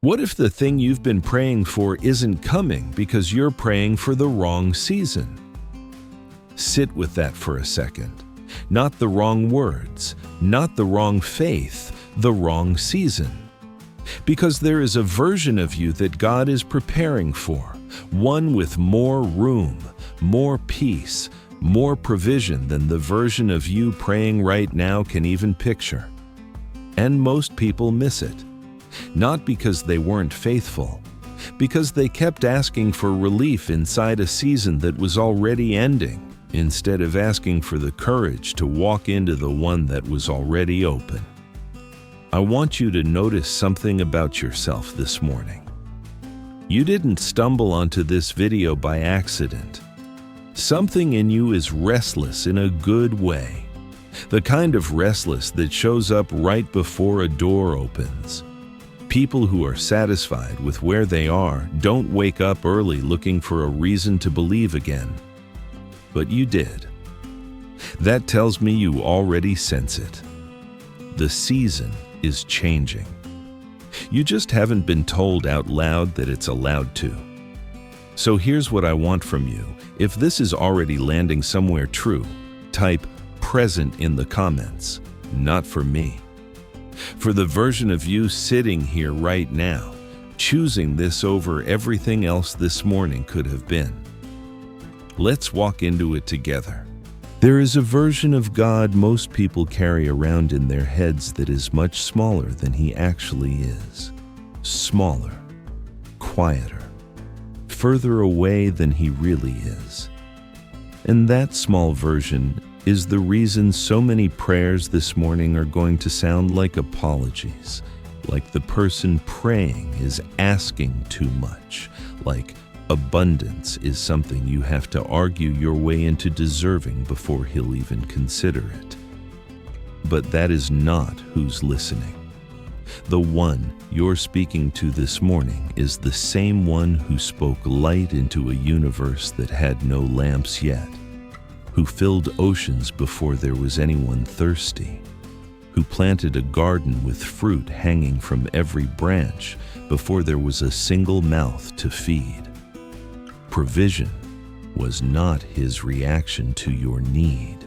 What if the thing you've been praying for isn't coming because you're praying for the wrong season? Sit with that for a second. Not the wrong words, not the wrong faith, the wrong season. Because there is a version of you that God is preparing for, one with more room, more peace, more provision than the version of you praying right now can even picture. And most people miss it. Not because they weren't faithful, because they kept asking for relief inside a season that was already ending, instead of asking for the courage to walk into the one that was already open. I want you to notice something about yourself this morning. You didn't stumble onto this video by accident. Something in you is restless in a good way, the kind of restless that shows up right before a door opens. People who are satisfied with where they are don't wake up early looking for a reason to believe again. But you did. That tells me you already sense it. The season is changing. You just haven't been told out loud that it's allowed to. So here's what I want from you. If this is already landing somewhere true, type present in the comments. Not for me. For the version of you sitting here right now, choosing this over everything else this morning could have been. Let's walk into it together. There is a version of God most people carry around in their heads that is much smaller than he actually is. Smaller, quieter, further away than he really is. And that small version is the reason so many prayers this morning are going to sound like apologies, like the person praying is asking too much, like abundance is something you have to argue your way into deserving before he'll even consider it. But that is not who's listening. The one you're speaking to this morning is the same one who spoke light into a universe that had no lamps yet, who filled oceans before there was anyone thirsty, who planted a garden with fruit hanging from every branch before there was a single mouth to feed. Provision was not his reaction to your need.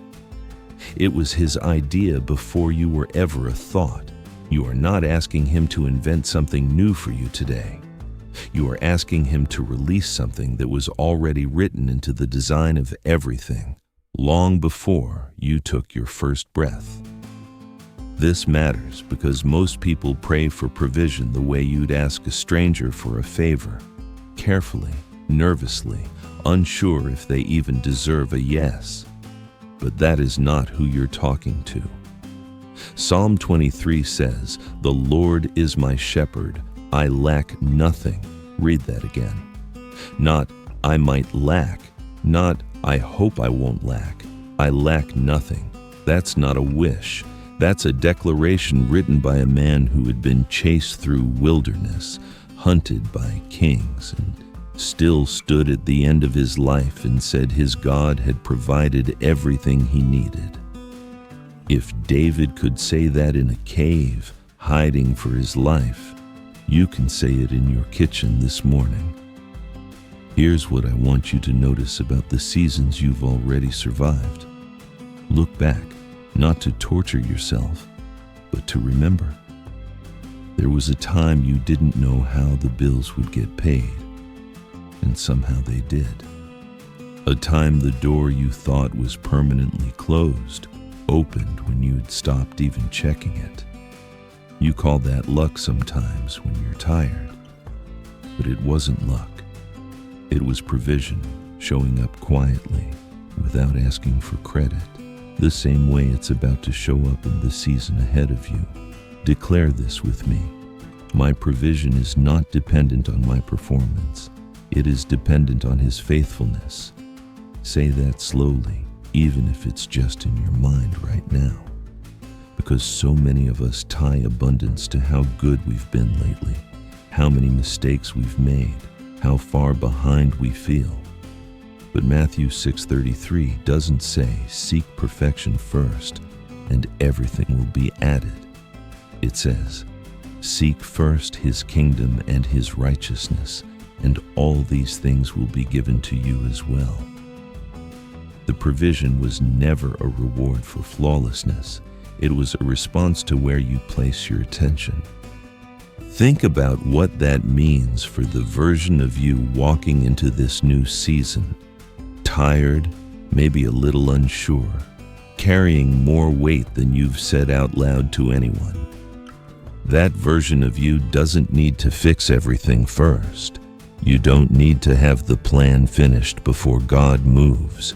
It was his idea before you were ever a thought. You are not asking him to invent something new for you today. You are asking him to release something that was already written into the design of everything, long before you took your first breath. This matters because most people pray for provision the way you'd ask a stranger for a favor, carefully, nervously, unsure if they even deserve a yes. But that is not who you're talking to. Psalm 23 says, "The Lord is my shepherd, I lack nothing." Read that again. Not, "I might lack," not, "I hope I won't lack." I lack nothing. That's not a wish. That's a declaration written by a man who had been chased through wilderness, hunted by kings, and still stood at the end of his life and said his God had provided everything he needed. If David could say that in a cave, hiding for his life, you can say it in your kitchen this morning. Here's what I want you to notice about the seasons you've already survived. Look back, not to torture yourself, but to remember. There was a time you didn't know how the bills would get paid, and somehow they did. A time the door you thought was permanently closed opened when you had stopped even checking it. You call that luck sometimes when you're tired, but it wasn't luck. It was provision showing up quietly without asking for credit, the same way it's about to show up in the season ahead of you. Declare this with me. My provision is not dependent on my performance. It is dependent on his faithfulness. Say that slowly, even if it's just in your mind right now. Because so many of us tie abundance to how good we've been lately, how many mistakes we've made, how far behind we feel. But Matthew 6:33 doesn't say, "Seek perfection first, and everything will be added." It says, Seek first his kingdom and his righteousness, and all these things will be given to you as well. The provision was never a reward for flawlessness. It was a response to where you place your attention. Think about what that means for the version of you walking into this new season. Tired, maybe a little unsure, carrying more weight than you've said out loud to anyone. That version of you doesn't need to fix everything first. You don't need to have the plan finished before God moves.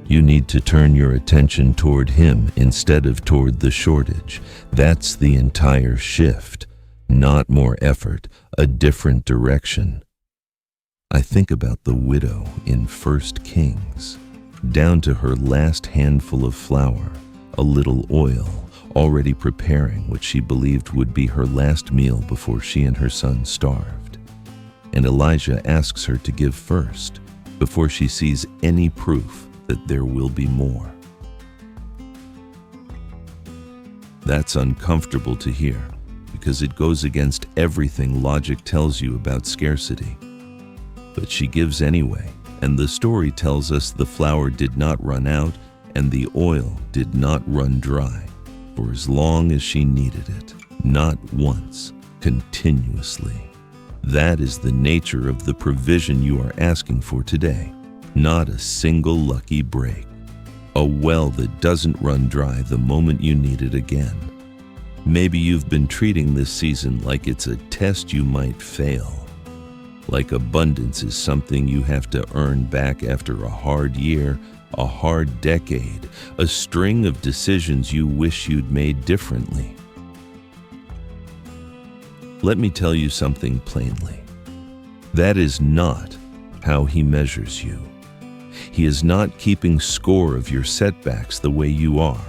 You need to turn your attention toward Him instead of toward the shortage. That's the entire shift. Not more effort, a different direction. I think about the widow in 1 Kings, down to her last handful of flour, a little oil, already preparing what she believed would be her last meal before she and her son starved. And Elijah asks her to give first, before she sees any proof that there will be more. That's uncomfortable to hear, because it goes against everything logic tells you about scarcity. But she gives anyway, and the story tells us the flour did not run out and the oil did not run dry, for as long as she needed it, not once, continuously. That is the nature of the provision you are asking for today, not a single lucky break, a well that doesn't run dry the moment you need it again. Maybe you've been treating this season like it's a test you might fail, like abundance is something you have to earn back after a hard year, a hard decade, a string of decisions you wish you'd made differently. Let me tell you something plainly. That is not how He measures you. He is not keeping score of your setbacks the way you are.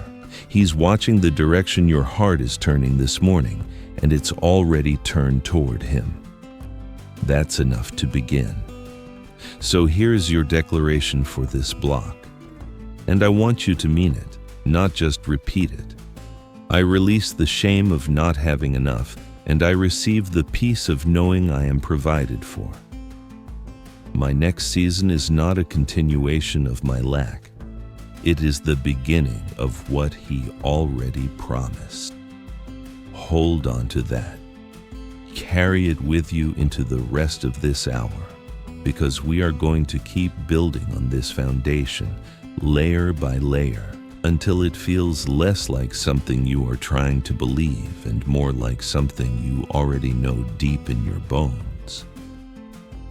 He's watching the direction your heart is turning this morning, and it's already turned toward Him. That's enough to begin. So here's your declaration for this block. And I want you to mean it, not just repeat it. I release the shame of not having enough, and I receive the peace of knowing I am provided for. My next season is not a continuation of my lack. It is the beginning of what He already promised. Hold on to that. Carry it with you into the rest of this hour, because we are going to keep building on this foundation, layer by layer, until it feels less like something you are trying to believe and more like something you already know deep in your bones.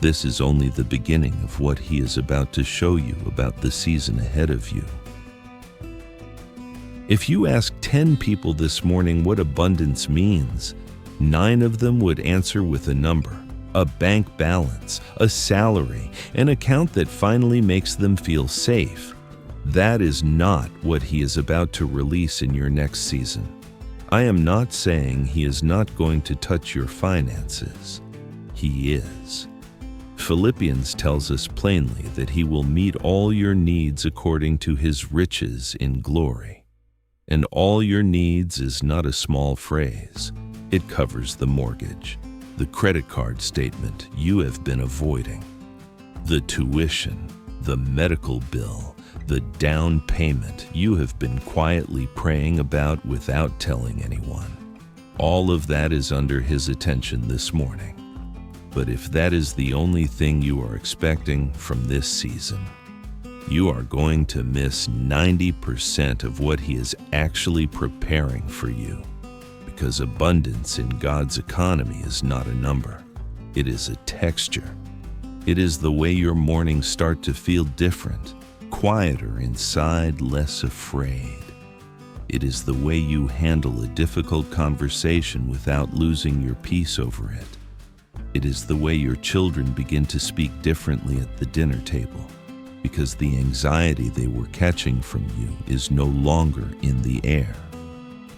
This is only the beginning of what He is about to show you about the season ahead of you. If you ask 10 people this morning what abundance means, 9 of them would answer with a number, a bank balance, a salary, an account that finally makes them feel safe. That is not what He is about to release in your next season. I am not saying He is not going to touch your finances. He is. Philippians tells us plainly that He will meet all your needs according to His riches in glory. And all your needs is not a small phrase. It covers the mortgage, the credit card statement you have been avoiding, the tuition, the medical bill, the down payment you have been quietly praying about without telling anyone. All of that is under His attention this morning. But if that is the only thing you are expecting from this season, you are going to miss 90% of what He is actually preparing for you. Because abundance in God's economy is not a number. It is a texture. It is the way your mornings start to feel different, quieter inside, less afraid. It is the way you handle a difficult conversation without losing your peace over it. It is the way your children begin to speak differently at the dinner table, because the anxiety they were catching from you is no longer in the air.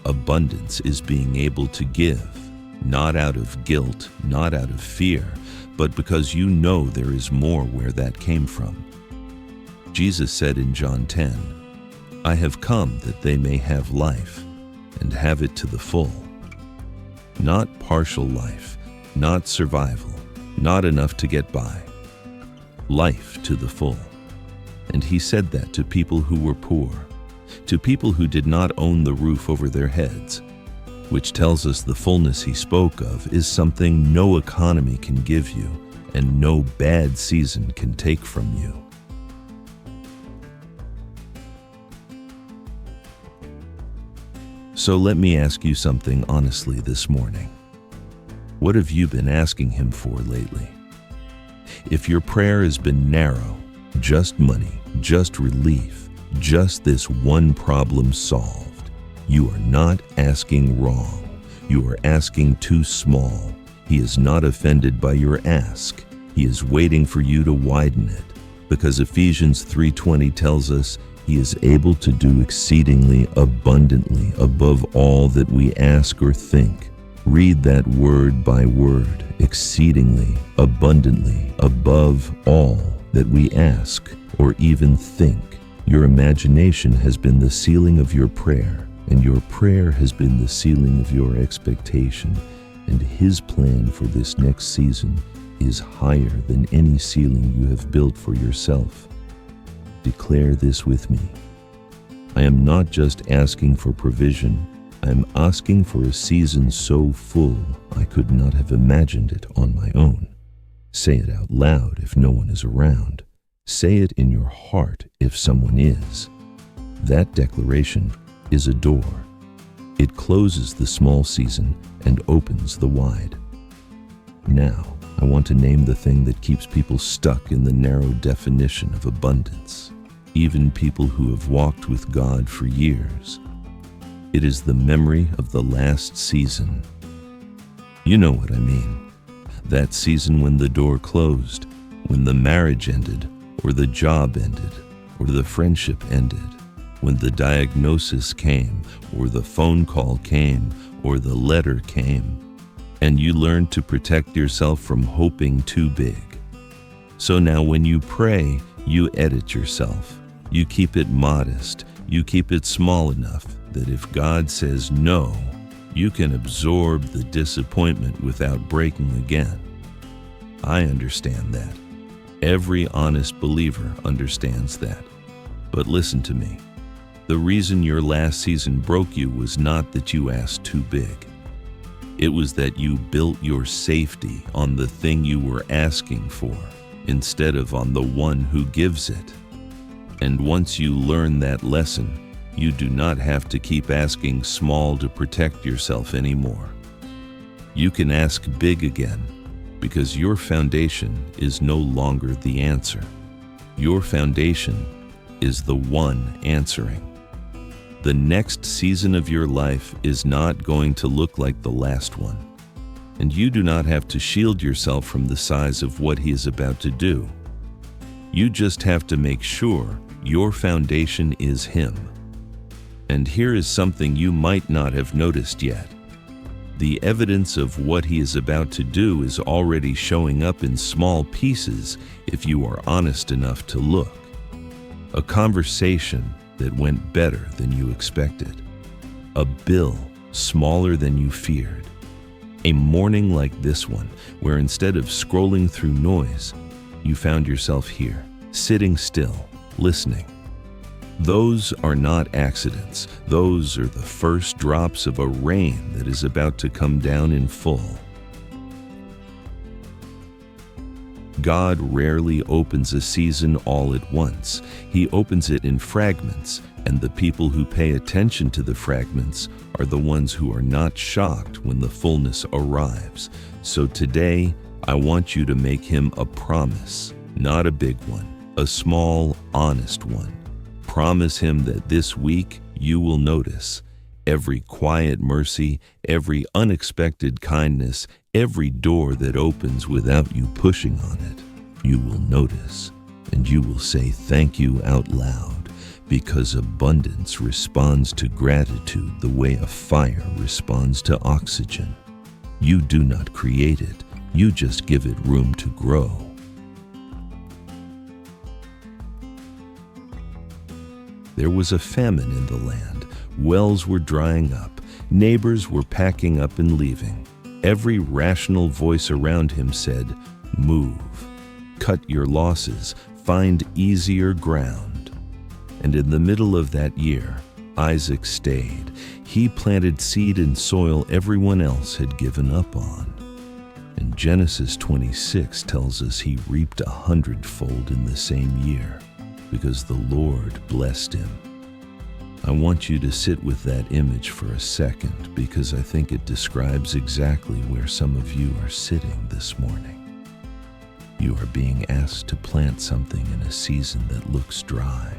Abundance is being able to give, not out of guilt, not out of fear, but because you know there is more where that came from. Jesus said in John 10, "I have come that they may have life, and have it to the full." not partial life, not survival, not enough to get by. Life to the full. And he said that to people who were poor, to people who did not own the roof over their heads, which tells us the fullness he spoke of is something no economy can give you and no bad season can take from you. So let me ask you something honestly this morning. What have you been asking him for lately? If your prayer has been narrow, just money, just relief, just this one problem solved, you are not asking wrong. You are asking too small. He is not offended by your ask. He is waiting for you to widen it, because Ephesians 3:20 tells us he is able to do exceedingly abundantly above all that we ask or think. Read that word by word, exceedingly abundantly above all that we ask or even think. Your imagination has been the ceiling of your prayer, and your prayer has been the ceiling of your expectation, and his plan for this next season is higher than any ceiling you have built for yourself. Declare this with me. I am not just asking for provision, I am asking for a season so full I could not have imagined it on my own. Say it out loud if no one is around. Say it in your heart if someone is. That declaration is a door. It closes the small season and opens the wide. Now, I want to name the thing that keeps people stuck in the narrow definition of abundance, even people who have walked with God for years. It is the memory of the last season. You know what I mean. That season when the door closed, when the marriage ended, or the job ended, or the friendship ended, when the diagnosis came, or the phone call came, or the letter came, and you learned to protect yourself from hoping too big. So now when you pray, you edit yourself. You keep it modest. You keep it small enough that if God says no, you can absorb the disappointment without breaking again. I understand that. Every honest believer understands that. But listen to me. The reason your last season broke you was not that you asked too big. It was that you built your safety on the thing you were asking for instead of on the one who gives it. And once you learn that lesson, you do not have to keep asking small to protect yourself anymore. You can ask big again because your foundation is no longer the answer. Your foundation is the one answering. The next season of your life is not going to look like the last one, and you do not have to shield yourself from the size of what he is about to do. You just have to make sure your foundation is him. And here is something you might not have noticed yet. The evidence of what he is about to do is already showing up in small pieces if you are honest enough to look. A conversation that went better than you expected. A bill smaller than you feared. A morning like this one, where instead of scrolling through noise, you found yourself here, sitting still, listening. Those are not accidents. Those are the first drops of a rain that is about to come down in full. God rarely opens a season all at once. He opens it in fragments, and the people who pay attention to the fragments are the ones who are not shocked when the fullness arrives. So today, I want you to make him a promise, not a big one, a small, honest one. Promise him that this week you will notice every quiet mercy, every unexpected kindness, every door that opens without you pushing on it. You will notice, and you will say thank you out loud, because abundance responds to gratitude the way a fire responds to oxygen. You do not create it, you just give it room to grow. There was a famine in the land. Wells were drying up, Neighbors were packing up and leaving. Every rational voice around him said, "Move. Cut your losses. Find easier ground." And in the middle of that year, Isaac stayed. He planted seed in soil everyone else had given up on. And Genesis 26 tells us he reaped 100-fold in the same year because the Lord blessed him. I want you to sit with that image for a second because I think it describes exactly where some of you are sitting this morning. You are being asked to plant something in a season that looks dry.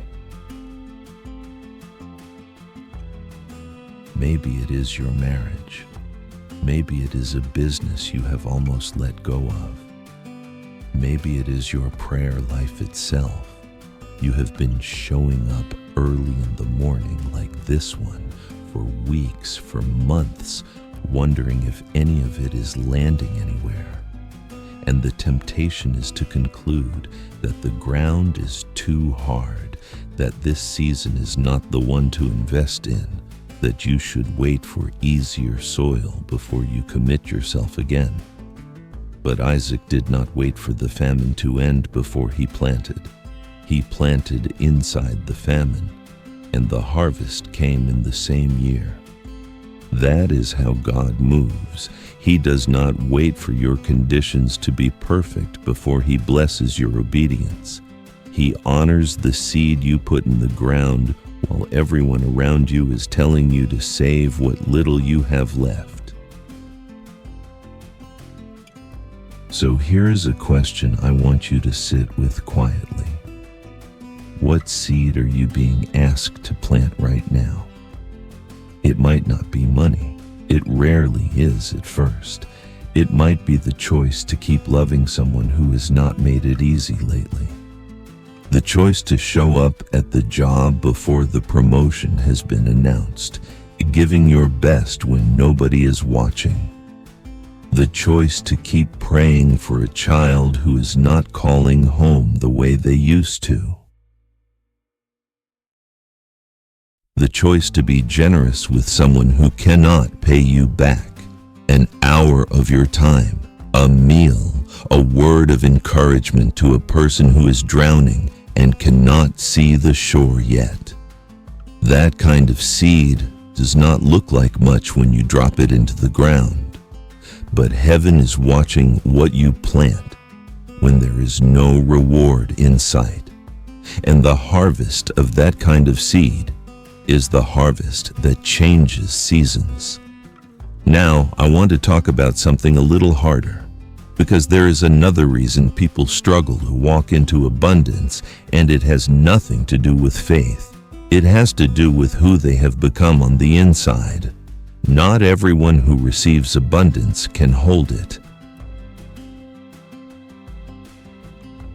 Maybe it is your marriage. Maybe it is a business you have almost let go of. Maybe it is your prayer life itself. You have been showing up early in the morning like this one for weeks, for months, wondering if any of it is landing anywhere. And the temptation is to conclude that the ground is too hard, that this season is not the one to invest in, that you should wait for easier soil before you commit yourself again. But Isaac did not wait for the famine to end before he planted. He planted inside the famine, and the harvest came in the same year. That is how God moves. He does not wait for your conditions to be perfect before He blesses your obedience. He honors the seed you put in the ground while everyone around you is telling you to save what little you have left. So here's a question I want you to sit with quietly. What seed are you being asked to plant right now? It might not be money. It rarely is at first. It might be the choice to keep loving someone who has not made it easy lately. The choice to show up at the job before the promotion has been announced, giving your best when nobody is watching. The choice to keep praying for a child who is not calling home the way they used to. The choice to be generous with someone who cannot pay you back. An hour of your time, a meal, a word of encouragement to a person who is drowning and cannot see the shore yet. That kind of seed does not look like much when you drop it into the ground, but heaven is watching what you plant when there is no reward in sight. And the harvest of that kind of seed is the harvest that changes seasons. Now, I want to talk about something a little harder, because there is another reason people struggle to walk into abundance, and it has nothing to do with faith. It has to do with who they have become on the inside. Not everyone who receives abundance can hold it.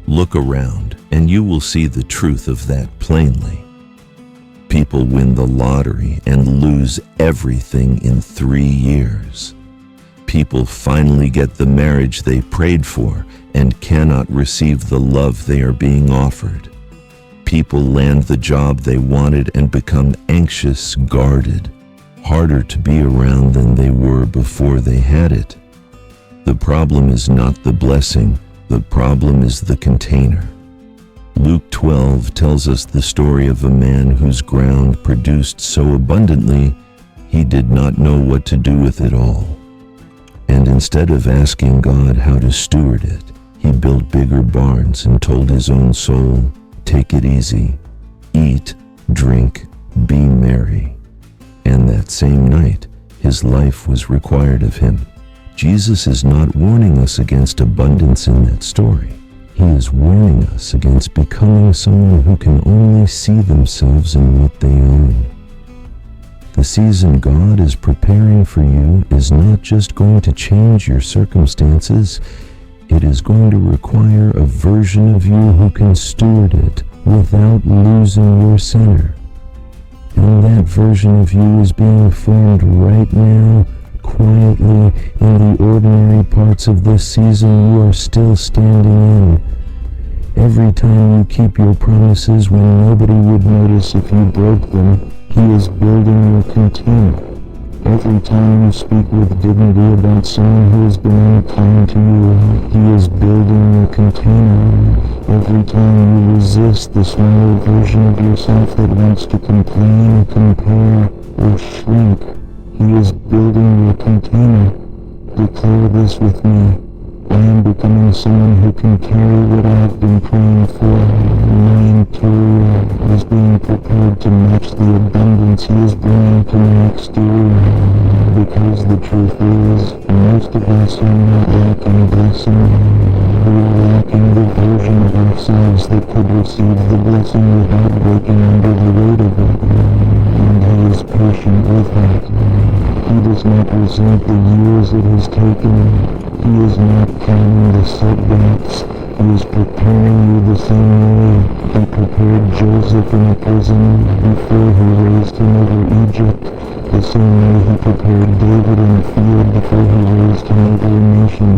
Look around, and you will see the truth of that plainly. People win the lottery and lose everything in 3 years. People finally get the marriage they prayed for and cannot receive the love they are being offered. People land the job they wanted and become anxious, guarded, harder to be around than they were before they had it. The problem is not the blessing, the problem is the container. Luke 12 tells us the story of a man whose ground produced so abundantly, he did not know what to do with it all. And instead of asking God how to steward it, he built bigger barns and told his own soul, "Take it easy, eat, drink, be merry." And that same night, his life was required of him. Jesus is not warning us against abundance in that story. He is warning us against becoming someone who can only see themselves in what they own. The season God is preparing for you is not just going to change your circumstances, it is going to require a version of you who can steward it without losing your center. And that version of you is being formed right now, quietly, in the ordinary parts of this season you are still standing in. Every time you keep your promises when nobody would notice if you broke them, He is building your container. Every time you speak with dignity about someone who has been unkind to you, he is building your container. Every time you resist the smaller version of yourself that wants to complain, compare, or shrink, he is building your container. Declare this with me. I am becoming someone who can carry what I have been praying for. My interior is being prepared to match the abundance he is bringing to my exterior. Because the truth is, most of us are not lacking blessing. We are lacking the version of ourselves that could receive the blessing without breaking under the weight of it. And he is patient with that. He does not resent the years it has taken. He is not counting the setbacks. He is preparing you the same way he prepared Joseph in a prison before he raised him over Egypt. The same way he prepared David in the field before he raised him over a nation.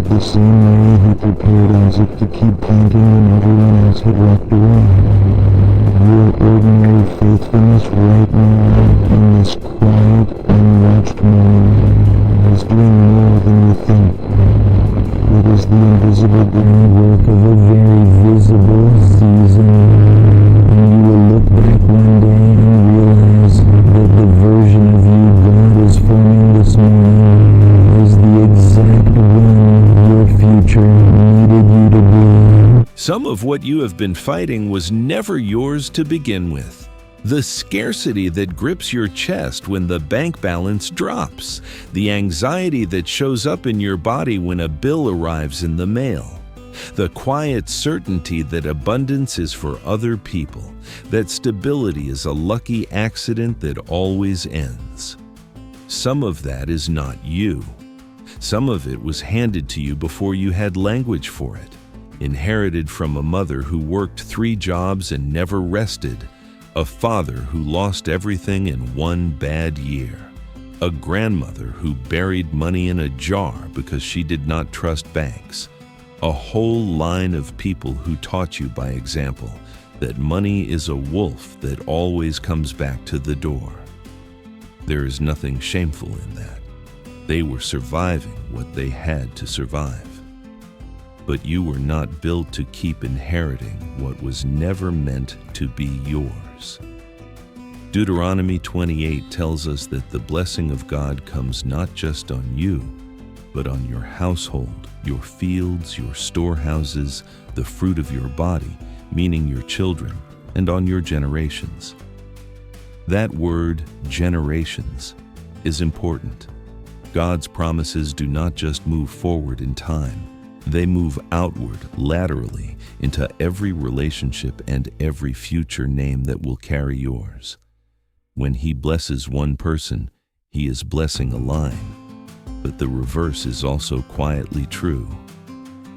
The same way he prepared Isaac to keep planting when everyone else had walked away. Your ordinary faithfulness right now, in this quiet, unwatched moment, is doing more than you think. It is the invisible groundwork of a very visible season. And you will look back one day and realize that the version of you God is forming this morning is the exact one your future needed you to be. Some of what you have been fighting was never yours to begin with. The scarcity that grips your chest when the bank balance drops. The anxiety that shows up in your body when a bill arrives in the mail. The quiet certainty that abundance is for other people. That stability is a lucky accident that always ends. Some of that is not you. Some of it was handed to you before you had language for it. Inherited from a mother who worked 3 jobs and never rested. A father who lost everything in one bad year. A grandmother who buried money in a jar because she did not trust banks. A whole line of people who taught you by example that money is a wolf that always comes back to the door. There is nothing shameful in that. They were surviving what they had to survive. But you were not built to keep inheriting what was never meant to be yours. Deuteronomy 28 tells us that the blessing of God comes not just on you, but on your household, your fields, your storehouses, the fruit of your body, meaning your children, and on your generations. That word, generations, is important. God's promises do not just move forward in time. They move outward, laterally, into every relationship and every future name that will carry yours. When He blesses one person, He is blessing a line. But the reverse is also quietly true.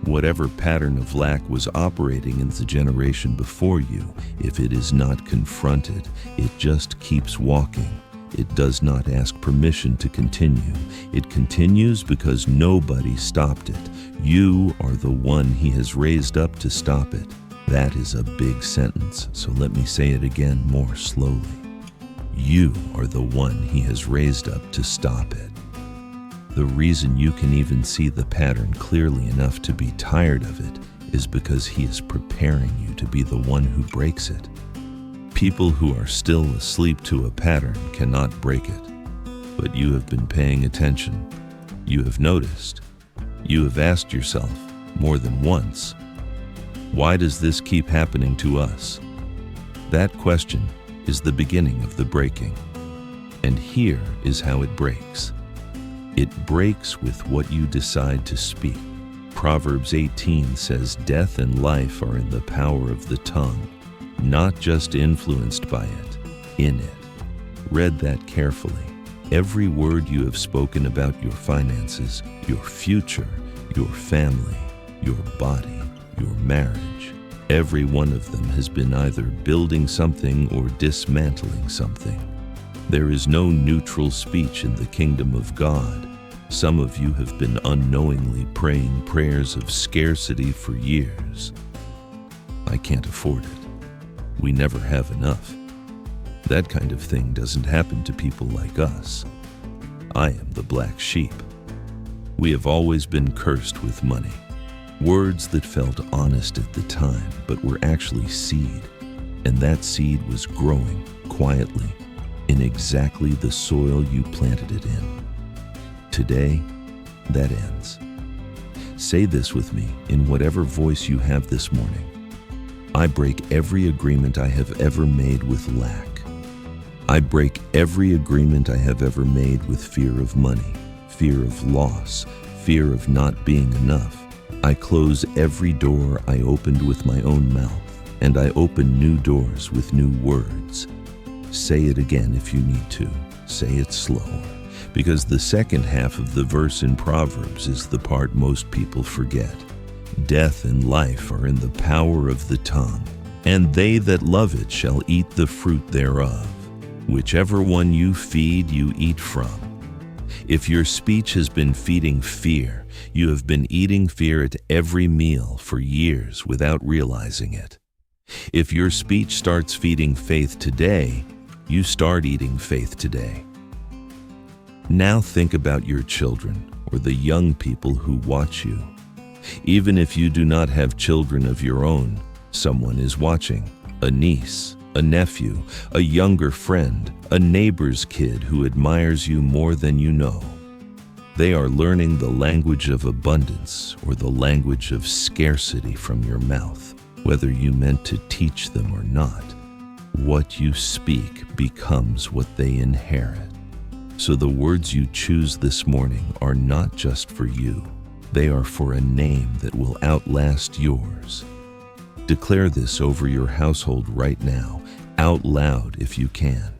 Whatever pattern of lack was operating in the generation before you, if it is not confronted, it just keeps walking. It does not ask permission to continue. It continues because nobody stopped it. You are the one He has raised up to stop it. That is a big sentence, so let me say it again more slowly. You are the one He has raised up to stop it. The reason you can even see the pattern clearly enough to be tired of it is because He is preparing you to be the one who breaks it. People who are still asleep to a pattern cannot break it. But you have been paying attention. You have noticed. You have asked yourself more than once, why does this keep happening to us? That question is the beginning of the breaking. And here is how it breaks. It breaks with what you decide to speak. Proverbs 18 says, "Death and life are in the power of the tongue, not just influenced by it, in it." Read that carefully. Every word you have spoken about your finances, your future, your family, your body, your marriage, every one of them has been either building something or dismantling something. There is no neutral speech in the kingdom of God. Some of you have been unknowingly praying prayers of scarcity for years. I can't afford it. We never have enough. That kind of thing doesn't happen to people like us. I am the black sheep. We have always been cursed with money. Words that felt honest at the time, but were actually seed. And that seed was growing quietly in exactly the soil you planted it in. Today, that ends. Say this with me in whatever voice you have this morning. I break every agreement I have ever made with lack. I break every agreement I have ever made with fear of money, fear of loss, fear of not being enough. I close every door I opened with my own mouth, and I open new doors with new words. Say it again if you need to. Say it slower, because the second half of the verse in Proverbs is the part most people forget. Death and life are in the power of the tongue, and they that love it shall eat the fruit thereof. Whichever one you feed, you eat from. If your speech has been feeding fear, you have been eating fear at every meal for years without realizing it. If your speech starts feeding faith today, you start eating faith today. Now think about your children or the young people who watch you. Even if you do not have children of your own, someone is watching. A niece, a nephew, a younger friend, a neighbor's kid who admires you more than you know. They are learning the language of abundance or the language of scarcity from your mouth, whether you meant to teach them or not. What you speak becomes what they inherit. So the words you choose this morning are not just for you. They are for a name that will outlast yours. Declare this over your household right now, out loud if you can.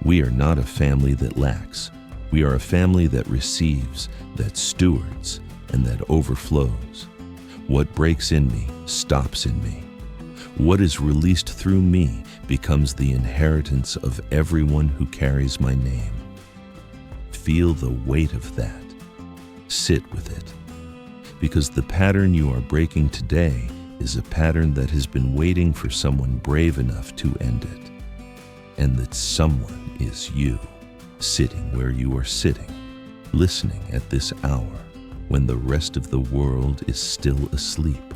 We are not a family that lacks. We are a family that receives, that stewards, and that overflows. What breaks in me stops in me. What is released through me becomes the inheritance of everyone who carries my name. Feel the weight of that. Sit with it. Because the pattern you are breaking today is a pattern that has been waiting for someone brave enough to end it. And that someone is you, sitting where you are sitting, listening at this hour when the rest of the world is still asleep.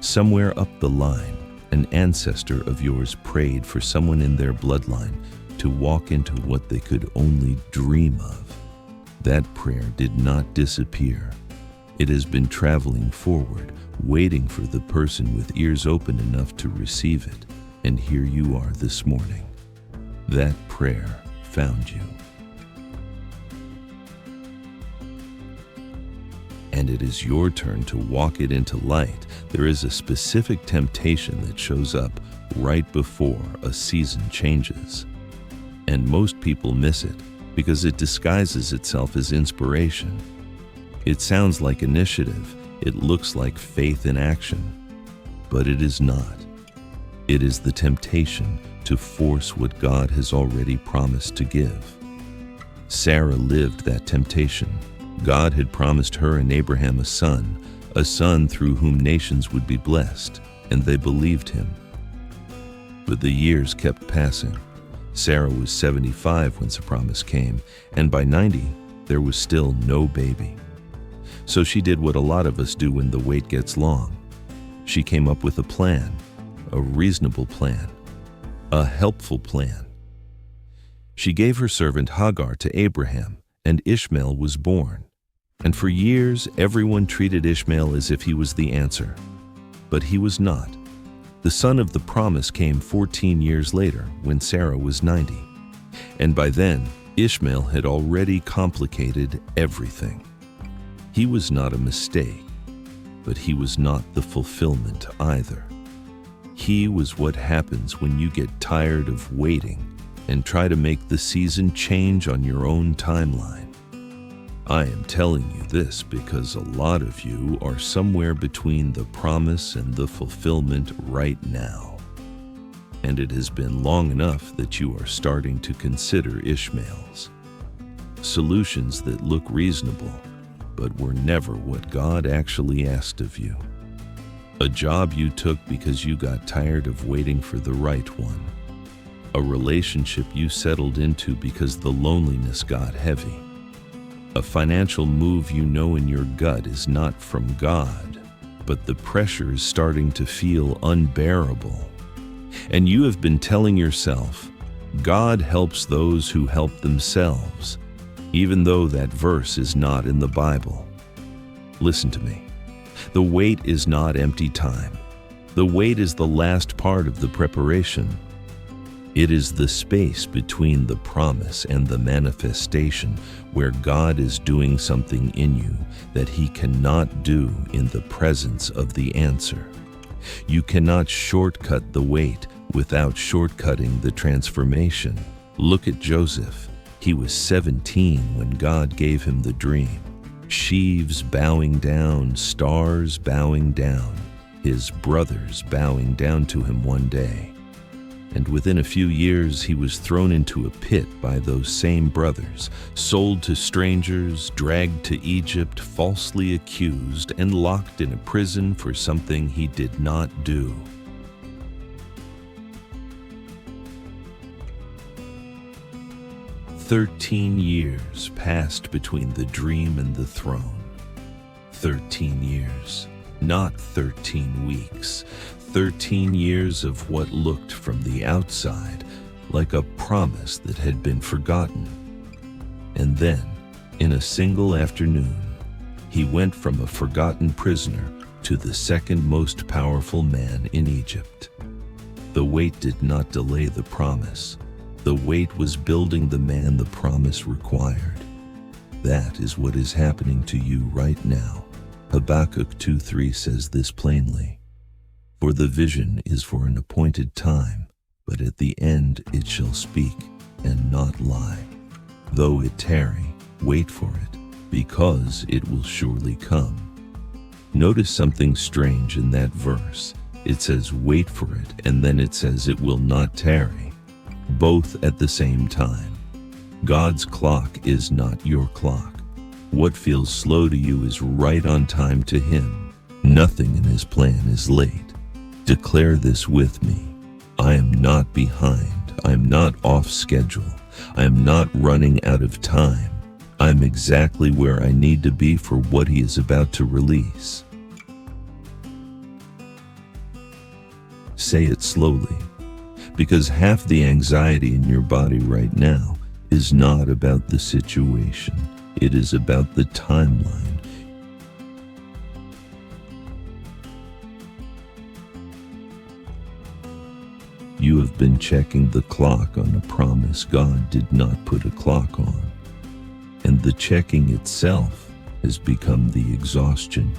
Somewhere up the line, an ancestor of yours prayed for someone in their bloodline to walk into what they could only dream of. That prayer did not disappear. It has been traveling forward, waiting for the person with ears open enough to receive it. And here you are this morning. That prayer found you. And it is your turn to walk it into light. There is a specific temptation that shows up right before a season changes. And most people miss it because it disguises itself as inspiration. It sounds like initiative. It looks like faith in action. But it is not. It is the temptation to force what God has already promised to give. Sarah lived that temptation. God had promised her and Abraham a son through whom nations would be blessed, and they believed him. But the years kept passing. Sarah was 75 when the promise came, and by 90, there was still no baby. So she did what a lot of us do when the wait gets long. She came up with a plan, a reasonable plan, a helpful plan. She gave her servant Hagar to Abraham, and Ishmael was born. And for years, everyone treated Ishmael as if he was the answer. But he was not. The son of the promise came 14 years later when Sarah was 90. And by then, Ishmael had already complicated everything. He was not a mistake, but he was not the fulfillment either. He was what happens when you get tired of waiting and try to make the season change on your own timeline. I am telling you this because a lot of you are somewhere between the promise and the fulfillment right now. And it has been long enough that you are starting to consider Ishmaels. Solutions that look reasonable, but were never what God actually asked of you. A job you took because you got tired of waiting for the right one. A relationship you settled into because the loneliness got heavy. A financial move you know in your gut is not from God, but the pressure is starting to feel unbearable. And you have been telling yourself, God helps those who help themselves, even though that verse is not in the Bible. Listen to me. The wait is not empty time. The wait is the last part of the preparation. It is the space between the promise and the manifestation where God is doing something in you that He cannot do in the presence of the answer. You cannot shortcut the wait without shortcutting the transformation. Look at Joseph. He was 17 when God gave him the dream. Sheaves bowing down, stars bowing down, his brothers bowing down to him one day. And within a few years, he was thrown into a pit by those same brothers, sold to strangers, dragged to Egypt, falsely accused, and locked in a prison for something he did not do. "13 years passed between the dream and the throne. 13 years, not 13 weeks. 13 years of what looked from the outside like a promise that had been forgotten. And then, in a single afternoon, he went from a forgotten prisoner to the second most powerful man in Egypt. The wait did not delay the promise. The wait was building the man the promise required. That is what is happening to you right now. Habakkuk 2:3 says this plainly. For the vision is for an appointed time, but at the end it shall speak and not lie. Though it tarry, wait for it, because it will surely come. Notice something strange in that verse. It says wait for it, and then it says it will not tarry. Both at the same time. God's clock is not your clock. What feels slow to you is right on time to Him. Nothing in His plan is late. Declare this with me. I am not behind. I am not off schedule. I am not running out of time. I am exactly where I need to be for what He is about to release. Say it slowly. Because half the anxiety in your body right now is not about the situation. It is about the timeline. You have been checking the clock on a promise God did not put a clock on. And the checking itself has become the exhaustion.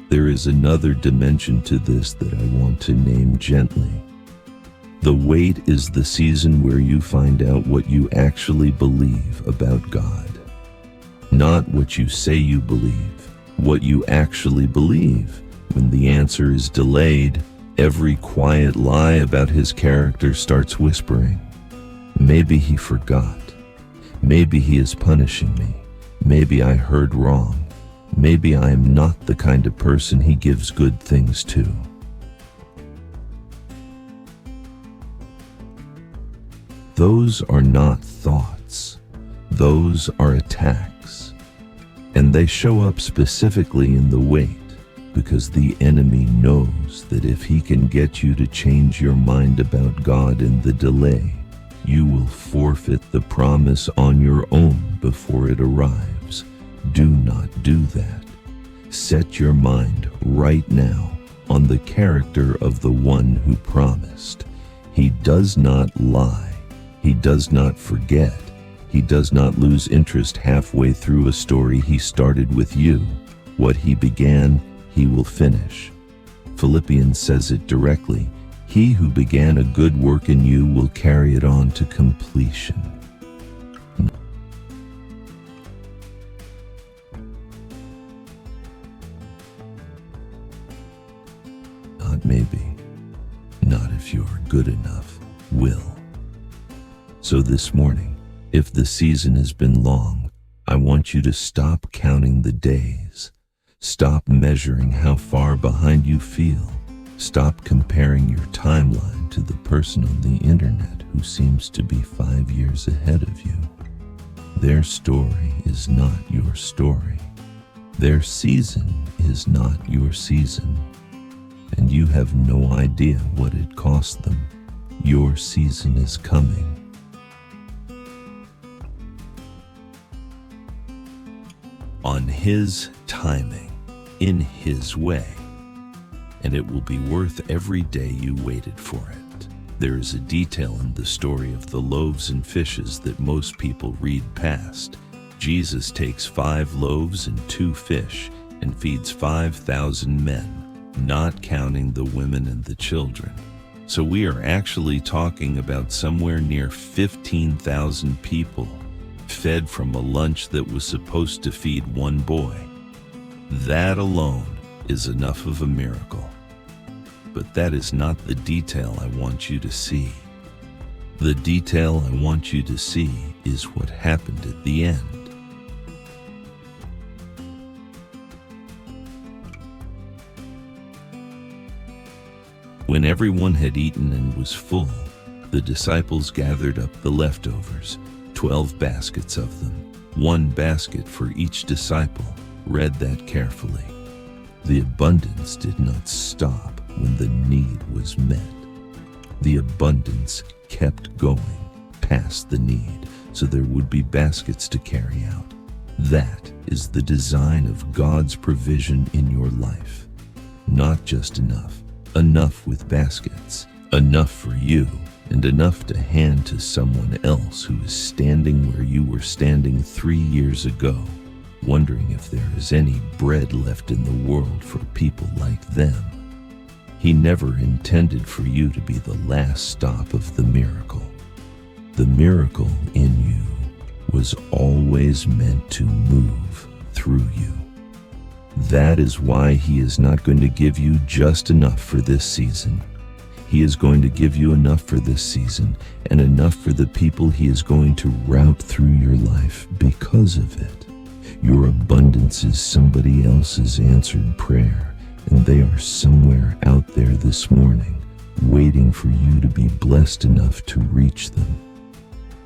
There is another dimension to this that I want to name gently. The wait is the season where you find out what you actually believe about God. Not what you say you believe, what you actually believe. When the answer is delayed, every quiet lie about His character starts whispering. Maybe He forgot. Maybe He is punishing me. Maybe I heard wrong. Maybe I am not the kind of person He gives good things to. Those are not thoughts. Those are attacks. And they show up specifically in the wait, because the enemy knows that if he can get you to change your mind about God in the delay, you will forfeit the promise on your own before it arrives. Do not do that. Set your mind right now on the character of the one who promised. He does not lie. He does not forget. He does not lose interest halfway through a story He started with you. What He began, He will finish. Philippians says it directly. He who began a good work in you will carry it on to completion. Not maybe. Not if you are good enough. Will. So this morning, if the season has been long, I want you to stop counting the days. Stop measuring how far behind you feel. Stop comparing your timeline to the person on the internet who seems to be 5 years ahead of you. Their story is not your story. Their season is not your season. And you have no idea what it cost them. Your season is coming. On His timing, in His way. And it will be worth every day you waited for it. There is a detail in the story of the loaves and fishes that most people read past. Jesus takes 5 loaves and 2 fish and feeds 5,000 men, not counting the women and the children. So we are actually talking about somewhere near 15,000 people fed from a lunch that was supposed to feed 1 boy. That alone is enough of a miracle. But that is not the detail I want you to see. The detail I want you to see is what happened at the end. When everyone had eaten and was full, the disciples gathered up the leftovers, 12 baskets of them, 1 basket for each disciple. Read that carefully. The abundance did not stop when the need was met. The abundance kept going past the need, so there would be baskets to carry out. That is the design of God's provision in your life. Not just enough. Enough with baskets. Enough for you, and enough to hand to someone else who is standing where you were standing 3 years ago, wondering if there is any bread left in the world for people like them. He never intended for you to be the last stop of the miracle. The miracle in you was always meant to move through you. That is why He is not going to give you just enough for this season. He is going to give you enough for this season and enough for the people He is going to route through your life because of it. Your abundance is somebody else's answered prayer, and they are somewhere out there this morning waiting for you to be blessed enough to reach them.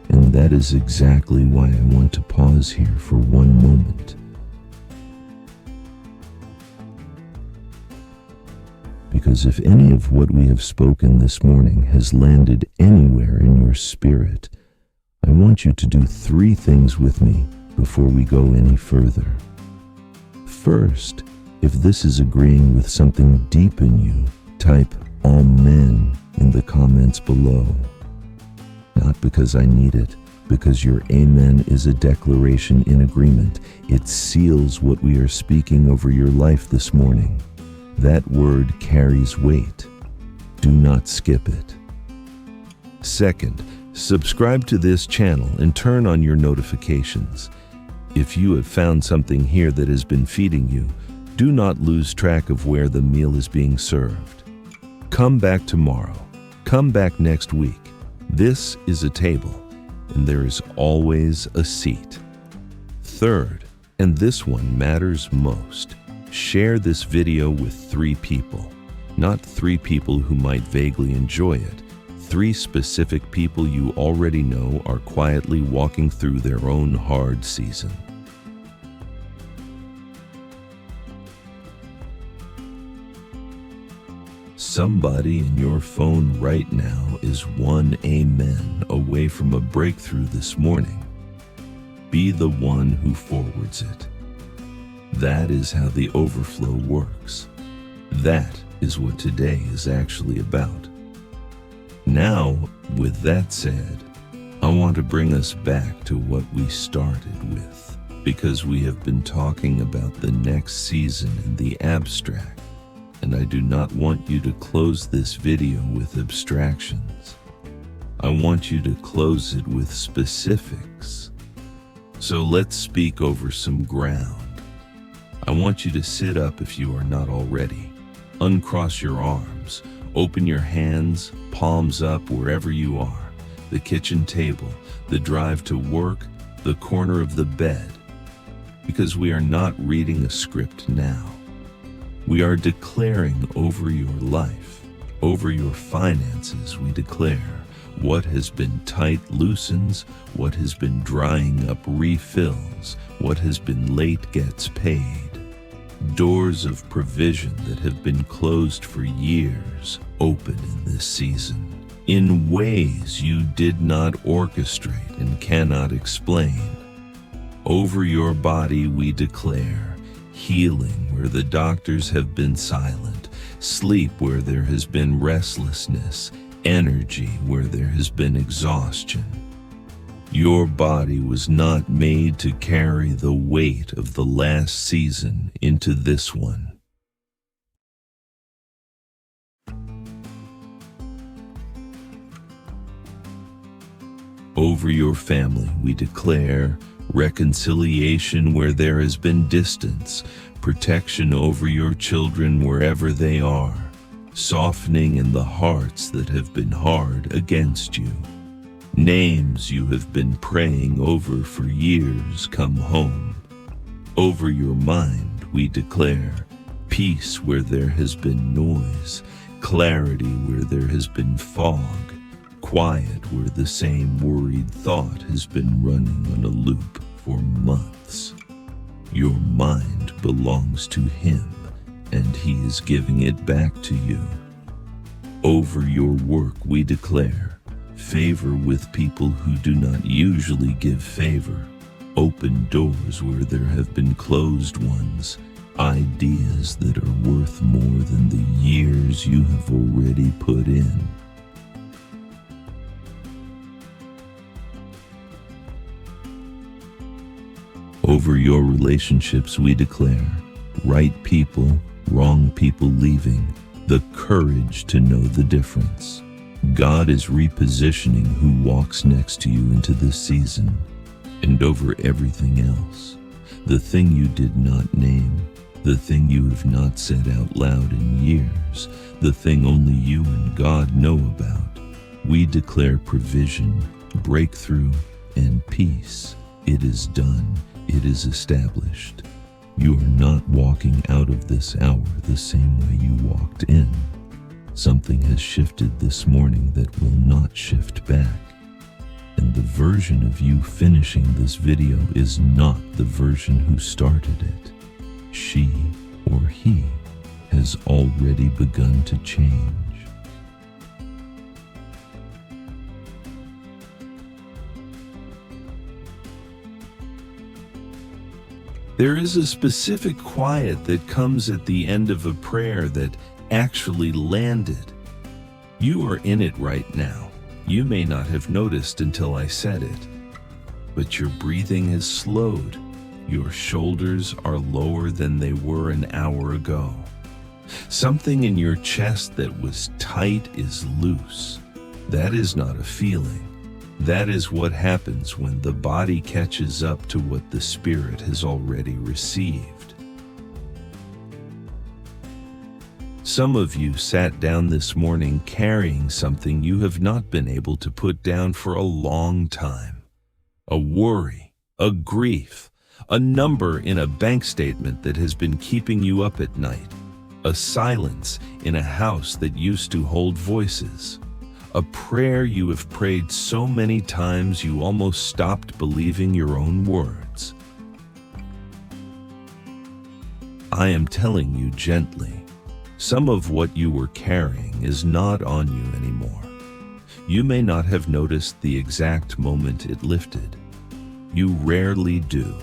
And that is exactly why I want to pause here for one moment. Because if any of what we have spoken this morning has landed anywhere in your spirit, I want you to do 3 things with me before we go any further. First, if this is agreeing with something deep in you, type Amen in the comments below. Not because I need it, because your amen is a declaration in agreement. It seals what we are speaking over your life this morning. That word carries weight. Do not skip it. Second, subscribe to this channel and turn on your notifications. If you have found something here that has been feeding you, do not lose track of where the meal is being served. Come back tomorrow. Come back next week. This is a table, and there is always a seat. Third, and this one matters most, share this video with 3 people. Not 3 people who might vaguely enjoy it. 3 specific people you already know are quietly walking through their own hard season. Somebody in your phone right now is 1 amen away from a breakthrough this morning. Be the one who forwards it. That is how the overflow works. That is what today is actually about. Now, with that said, I want to bring us back to what we started with, because we have been talking about the next season in the abstract, and I do not want you to close this video with abstractions. I want you to close it with specifics. So let's speak over some ground. I want you to sit up if you are not already. Uncross your arms, open your hands, palms up wherever you are, the kitchen table, the drive to work, the corner of the bed, because we are not reading a script now. We are declaring over your life, over your finances, we declare what has been tight loosens, what has been drying up refills, what has been late gets paid. Doors of provision that have been closed for years open in this season, in ways you did not orchestrate and cannot explain. Over your body we declare healing where the doctors have been silent, sleep where there has been restlessness, energy where there has been exhaustion. Your body was not made to carry the weight of the last season into this one. Over your family we declare reconciliation where there has been distance, protection over your children wherever they are, softening in the hearts that have been hard against you. Names you have been praying over for years come home. Over your mind we declare peace where there has been noise, clarity where there has been fog, quiet where the same worried thought has been running on a loop for months. Your mind belongs to Him, and He is giving it back to you. Over your work we declare favor with people who do not usually give favor, open doors where there have been closed ones, ideas that are worth more than the years you have already put in. Over your relationships we declare right people, wrong people leaving, the courage to know the difference. God is repositioning who walks next to you into this season, and over everything else, the thing you did not name, the thing you have not said out loud in years, the thing only you and God know about, we declare provision, breakthrough, and peace. It is done. It is established. You are not walking out of this hour the same way you walked in. Something has shifted this morning that will not shift back. And the version of you finishing this video is not the version who started it. She or he has already begun to change. There is a specific quiet that comes at the end of a prayer that actually landed. You are in it right now. You may not have noticed until I said it, but your breathing has slowed. Your shoulders are lower than they were an hour ago. Something in your chest that was tight is loose. That is not a feeling. That is what happens when the body catches up to what the spirit has already received. Some of you sat down this morning carrying something you have not been able to put down for a long time. A worry, a grief, a number in a bank statement that has been keeping you up at night, a silence in a house that used to hold voices. A prayer you have prayed so many times you almost stopped believing your own words. I am telling you gently, some of what you were carrying is not on you anymore. You may not have noticed the exact moment it lifted. You rarely do.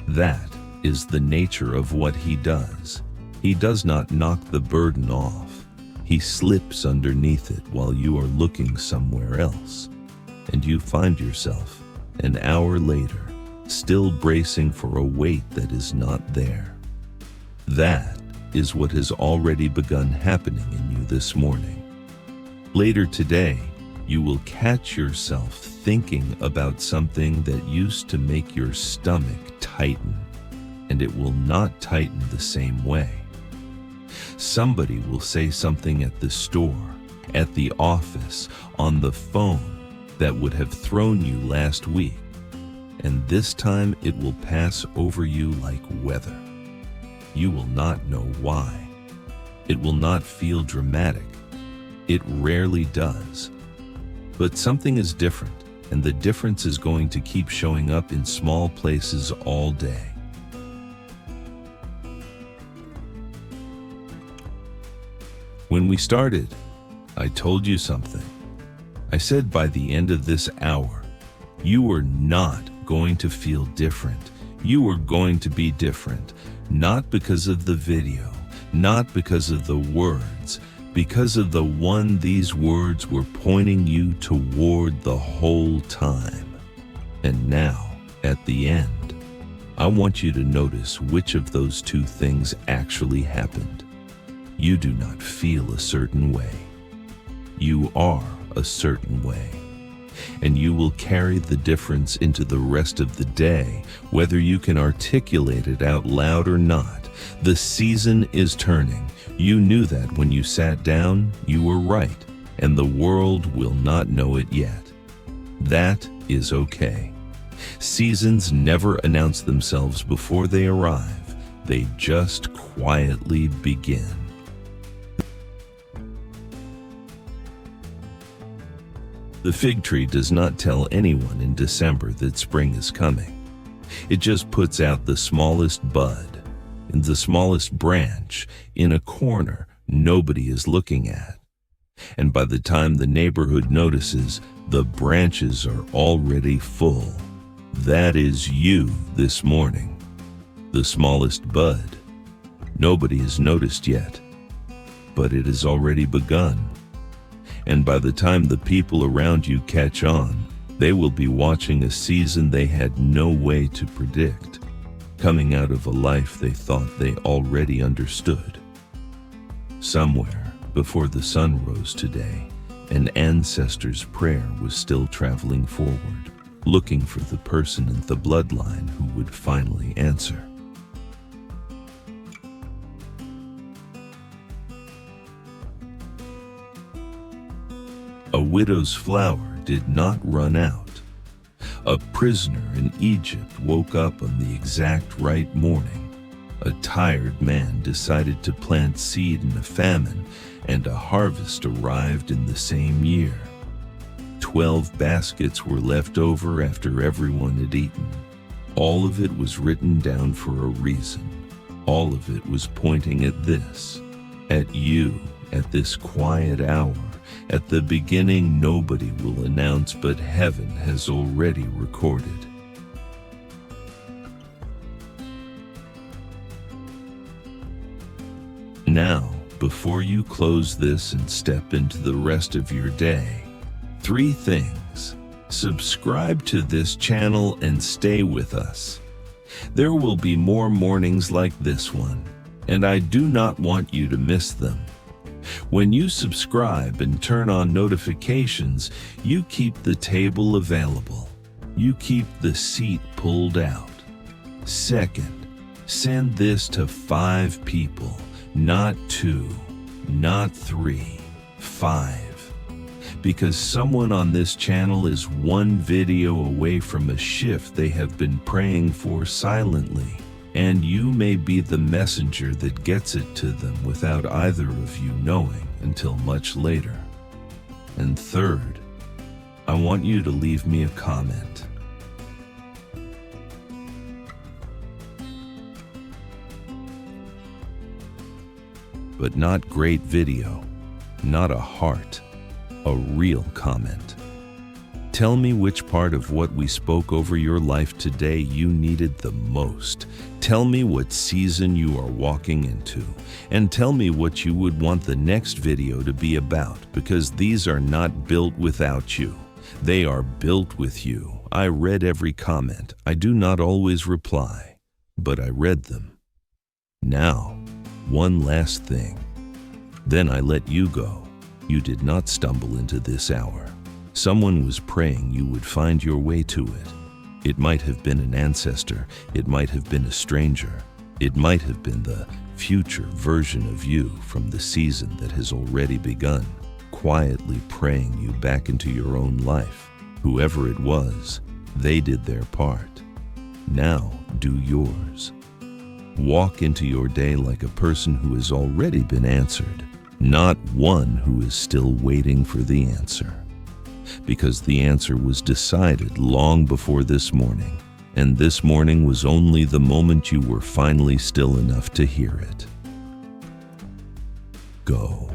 That is the nature of what He does. He does not knock the burden off. He slips underneath it while you are looking somewhere else, and you find yourself, an hour later, still bracing for a weight that is not there. That is what has already begun happening in you this morning. Later today, you will catch yourself thinking about something that used to make your stomach tighten, and it will not tighten the same way. Somebody will say something at the store, at the office, on the phone that would have thrown you last week, and this time it will pass over you like weather. You will not know why. It will not feel dramatic. It rarely does. But something is different, and the difference is going to keep showing up in small places all day. When we started, I told you something. I said by the end of this hour, you were not going to feel different. You were going to be different, not because of the video, not because of the words, because of the one these words were pointing you toward the whole time. And now, at the end, I want you to notice which of those two things actually happened. You do not feel a certain way. You are a certain way. And you will carry the difference into the rest of the day, whether you can articulate it out loud or not. The season is turning. You knew that when you sat down. You were right, and the world will not know it yet. That is okay. Seasons never announce themselves before they arrive. They just quietly begin. The fig tree does not tell anyone in December that spring is coming. It just puts out the smallest bud, in the smallest branch, in a corner nobody is looking at. And by the time the neighborhood notices, the branches are already full. That is you this morning. The smallest bud. Nobody has noticed yet, but it has already begun. And by the time the people around you catch on, they will be watching a season they had no way to predict, coming out of a life they thought they already understood. Somewhere before the sun rose today, an ancestor's prayer was still traveling forward, looking for the person in the bloodline who would finally answer. A widow's flower did not run out. A prisoner in Egypt woke up on the exact right morning. A tired man decided to plant seed in a famine, and a harvest arrived in the same year. 12 baskets were left over after everyone had eaten. All of it was written down for a reason. All of it was pointing at this, at you, at this quiet hour. At the beginning, nobody will announce, but heaven has already recorded. Now, before you close this and step into the rest of your day, 3 things. Subscribe to this channel and stay with us. There will be more mornings like this one, and I do not want you to miss them. When you subscribe and turn on notifications, you keep the table available. You keep the seat pulled out. Second, send this to 5 people, not 2, not 3, 5. Because someone on this channel is one video away from a shift they have been praying for silently. And you may be the messenger that gets it to them without either of you knowing until much later. And third, I want you to leave me a comment. But not great video, not a heart, a real comment. Tell me which part of what we spoke over your life today you needed the most. Tell me what season you are walking into, and tell me what you would want the next video to be about, because these are not built without you. They are built with you. I read every comment. I do not always reply, but I read them. Now, one last thing. Then I let you go. You did not stumble into this hour. Someone was praying you would find your way to it. It might have been an ancestor. It might have been a stranger. It might have been the future version of you from the season that has already begun, quietly praying you back into your own life. Whoever it was, they did their part. Now do yours. Walk into your day like a person who has already been answered, not one who is still waiting for the answer. Because the answer was decided long before this morning, and this morning was only the moment you were finally still enough to hear it. Go.